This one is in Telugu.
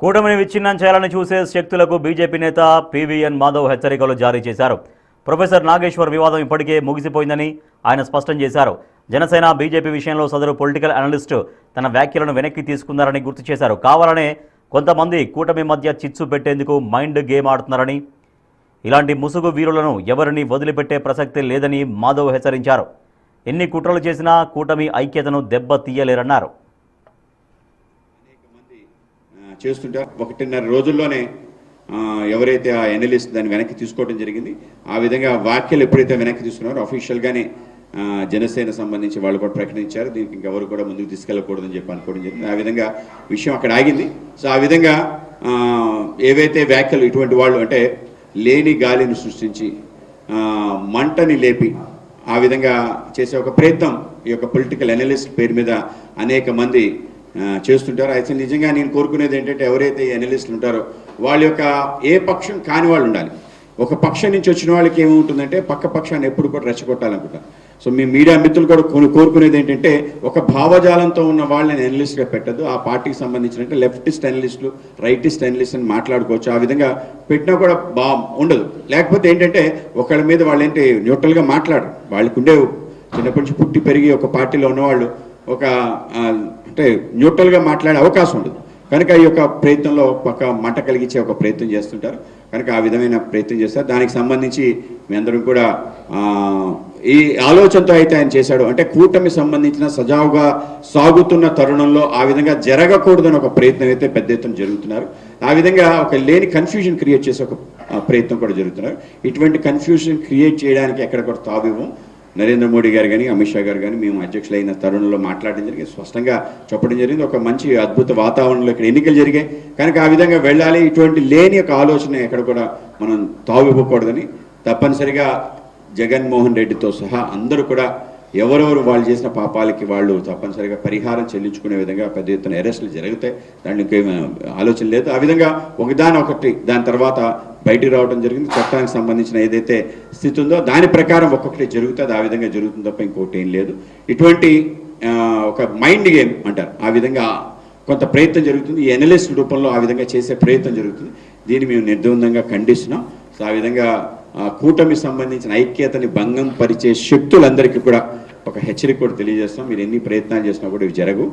కూటమిని విచ్ఛిన్నం చేయాలని చూసే శక్తులకు బీజేపీ నేత పీవీఎన్ మాధవ్ హెచ్చరికలు జారీ చేశారు. ప్రొఫెసర్ నాగేశ్వర్ వివాదం ఇప్పటికే ముగిసిపోయిందని ఆయన స్పష్టం చేశారు. జనసేన బీజేపీ విషయంలో సదరు పొలిటికల్ అనలిస్టు తన వ్యాఖ్యలను వెనక్కి తీసుకున్నారని గుర్తు చేశారు. కావాలనే కొంతమంది కూటమి మధ్య చిచ్చు పెట్టేందుకు మైండ్ గేమ్ ఆడుతున్నారని, ఇలాంటి ముసుగు వీరులను ఎవరిని వదిలిపెట్టే ప్రసక్తి లేదని మాధవ్ హెచ్చరించారు. ఎన్ని కుట్రలు చేసినా కూటమి ఐక్యతను దెబ్బ తీయలేరన్నారు. చేస్తుంటారు 1.5 రోజుల్లోనే ఎవరైతే ఆ ఎనలిస్ట్ దాన్ని వెనక్కి తీసుకోవడం జరిగింది. ఆ విధంగా వ్యాఖ్యలు ఎప్పుడైతే వెనక్కి తీసుకున్నారో అఫీషియల్గానే జనసేన సంబంధించి వాళ్ళు కూడా ప్రకటించారు. దీనికి ఇంకెవరు కూడా ముందుకు తీసుకెళ్ళకూడదని చెప్పి అనుకోవడం జరిగింది. ఆ విధంగా విషయం అక్కడ ఆగింది. సో ఆ విధంగా ఏవైతే వ్యాఖ్యలు ఇటువంటి వాళ్ళు అంటే లేని గాలిని సృష్టించి మంటని లేపి ఆ విధంగా చేసే ఒక ప్రయత్నం ఈ యొక్క పొలిటికల్ అనలిస్ట్ పేరు మీద అనేక మంది చేస్తుంటారు. అయితే నిజంగా నేను కోరుకునేది ఏంటంటే ఎవరైతే ఈ అనలిస్టులు ఉంటారో వాళ్ళ యొక్క ఏ పక్షం కాని వాళ్ళు ఉండాలి. ఒక పక్షం నుంచి వచ్చిన వాళ్ళకి ఏముంటుందంటే పక్క పక్షాన్ని ఎప్పుడు కూడా రెచ్చగొట్టాలనుకుంటారు. సో మీ మీడియా మిత్రులు కూడా కోరుకునేది ఏంటంటే ఒక భావజాలంతో ఉన్న వాళ్ళని అనలిస్ట్గా పెట్టద్దు. ఆ పార్టీకి సంబంధించినట్టు లెఫ్టిస్ట్ అనలిస్టులు, రైటిస్ట్ అనలిస్ట్ అని మాట్లాడుకోవచ్చు. ఆ విధంగా పెట్టినా కూడా ఉండదు. లేకపోతే ఏంటంటే ఒకళ్ళ మీద వాళ్ళు ఏంటి న్యూట్రల్గా మాట్లాడరు. వాళ్ళకు ఉండే చిన్నప్పటి నుంచి పుట్టి పెరిగి ఒక పార్టీలో ఉన్నవాళ్ళు ఒక అంటే న్యూట్రల్గా మాట్లాడే అవకాశం ఉండదు. కనుక ఈ యొక్క ప్రయత్నంలో పక్క మంట కలిగించే ఒక ప్రయత్నం చేస్తుంటారు. కనుక ఆ విధమైన ప్రయత్నం చేస్తారు. దానికి సంబంధించి మీ అందరం కూడా ఈ ఆలోచనతో అయితే ఆయన చేశాడు. అంటే కూటమి సంబంధించిన సజావుగా సాగుతున్న తరుణంలో ఆ విధంగా జరగకూడదని ఒక ప్రయత్నం అయితే పెద్ద ఎత్తున జరుగుతున్నారు. ఆ విధంగా ఒక లేని కన్ఫ్యూజన్ క్రియేట్ చేసే ఒక ప్రయత్నం కూడా జరుగుతున్నారు. ఇటువంటి కన్ఫ్యూజన్ క్రియేట్ చేయడానికి ఎక్కడ కూడా తావివ్వం. నరేంద్ర మోడీ గారు కానీ అమిత్ షా గారు కానీ మేము అధ్యక్షులైన తరుణంలో మాట్లాడడం జరిగింది, స్పష్టంగా చెప్పడం జరిగింది. ఒక మంచి అద్భుత వాతావరణంలో ఇక్కడ ఎన్నికలు జరిగాయి కనుక ఆ విధంగా వెళ్ళాలి. ఇటువంటి లేని ఒక ఆలోచన ఎక్కడ కూడా మనం తావివ్వకూడదని తప్పనిసరిగా జగన్మోహన్ రెడ్డితో సహా అందరూ కూడా ఎవరెవరు వాళ్ళు చేసిన పాపాలకి వాళ్ళు తప్పనిసరిగా పరిహారం చెల్లించుకునే విధంగా పెద్ద ఎత్తున అరెస్టులు జరుగుతాయి. దాంట్లో ఇంకేం ఆలోచన లేదు. ఆ విధంగా దాని తర్వాత బయటికి రావడం జరిగింది. చట్టానికి సంబంధించిన ఏదైతే స్థితి ఉందో దాని ప్రకారం ఒక్కొక్కటి జరుగుతుంది. ఆ విధంగా జరుగుతుంది తప్ప ఇంకోటి ఏం లేదు. ఇటువంటి ఒక మైండ్ గేమ్ అంటారు, ఆ విధంగా కొంత ప్రయత్నం జరుగుతుంది. ఈ అనలిస్ట్ రూపంలో ఆ విధంగా చేసే ప్రయత్నం జరుగుతుంది. దీన్ని మేము నిర్ద్వందంగా ఖండిస్తున్నాం. సో ఆ విధంగా కూటమి సంబంధించిన ఐక్యతని భంగం పరిచే శక్తులందరికీ కూడా ఒక హెచ్చరిక కూడా తెలియజేస్తాం. మీరు ఎన్ని ప్రయత్నాలు చేసినా కూడా ఇవి జరగవు.